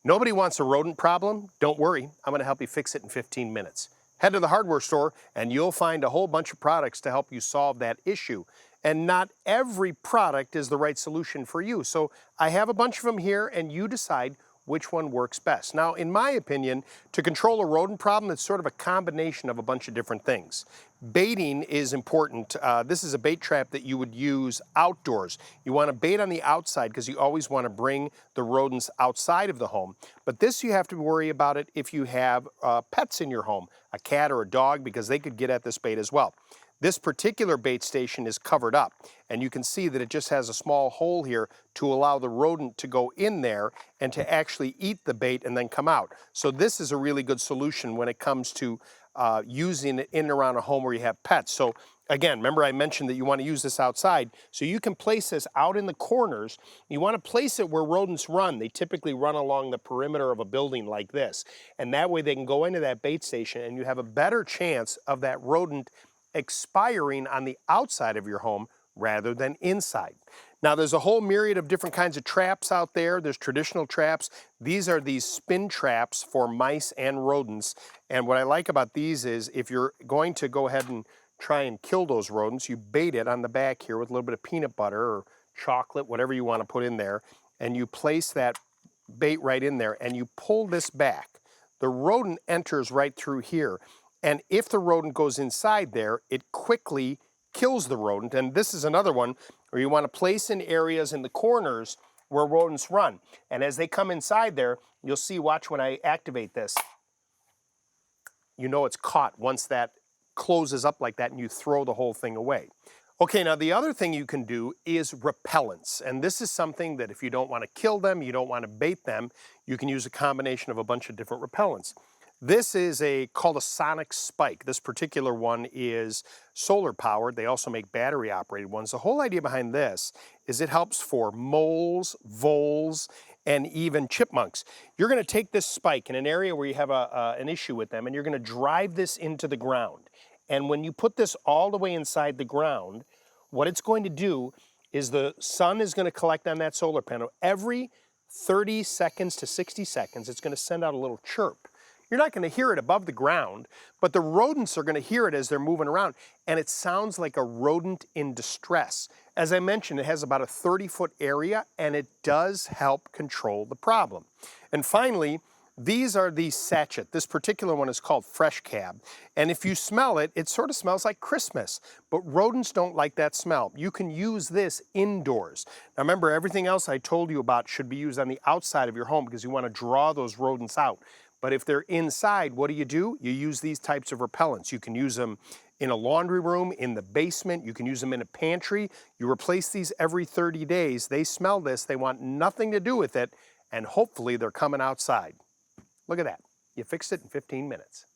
Nobody wants a rodent problem? Don't worry, I'm going to help you fix it in 15 minutes. Head to the hardware store and you'll find a whole bunch of products to help you solve that issue. And not every product is the right solution for you. So I have a bunch of them here and you decide which one works best. Now, in my opinion, to control a rodent problem, it's sort of a combination of a bunch of different things. Baiting is important. This is a bait trap that you would use outdoors. You want to bait on the outside because you always want to bring the rodents outside of the home. But this you have to worry about it if you have pets in your home, a cat or a dog, because they could get at this bait as well. This particular bait station is covered up, and you can see that it just has a small hole here to allow the rodent to go in there and to actually eat the bait and then come out. So this is a really good solution when it comes to using it in and around a home where you have pets. So again, remember I mentioned that you want to use this outside, so you can place this out in the corners. You want to place it where rodents run. They typically run along the perimeter of a building like this, and that way they can go into that bait station and you have a better chance of that rodent expiring on the outside of your home rather than inside. Now there's a whole myriad of different kinds of traps out there. There's traditional traps. These are these spin traps for mice and rodents. And what I like about these is if you're going to go ahead and try and kill those rodents, you bait it on the back here with a little bit of peanut butter or chocolate, whatever you want to put in there, and you place that bait right in there and you pull this back. The rodent enters right through here. And if the rodent goes inside there, it quickly kills the rodent. And this is another one where you want to place in areas in the corners where rodents run. And as they come inside there, you'll see, watch when I activate this, you know it's caught once that closes up like that and you throw the whole thing away. Okay, now the other thing you can do is repellents. And this is something that if you don't want to kill them, you don't want to bait them, you can use a combination of a bunch of different repellents. This is called a sonic spike. This particular one is solar powered. They also make battery operated ones. The whole idea behind this is it helps for moles, voles, and even chipmunks. You're going to take this spike in an area where you have an issue with them and you're going to drive this into the ground. And when you put this all the way inside the ground, what it's going to do is the sun is going to collect on that solar panel. Every 30 seconds to 60 seconds, it's going to send out a little chirp. You're not going to hear it above the ground, but the rodents are going to hear it as they're moving around, and it sounds like a rodent in distress. As I mentioned, it has about a 30-foot area, and it does help control the problem. And finally, these are the Satchet. This particular one is called Fresh Cab, and if you smell it, it sort of smells like Christmas, but rodents don't like that smell. You can use this indoors. Now remember, everything else I told you about should be used on the outside of your home because you want to draw those rodents out. But if they're inside, what do? You use these types of repellents. You can use them in a laundry room, in the basement. You can use them in a pantry. You replace these every 30 days. They smell this. They want nothing to do with it. And hopefully they're coming outside. Look at that. You fixed it in 15 minutes.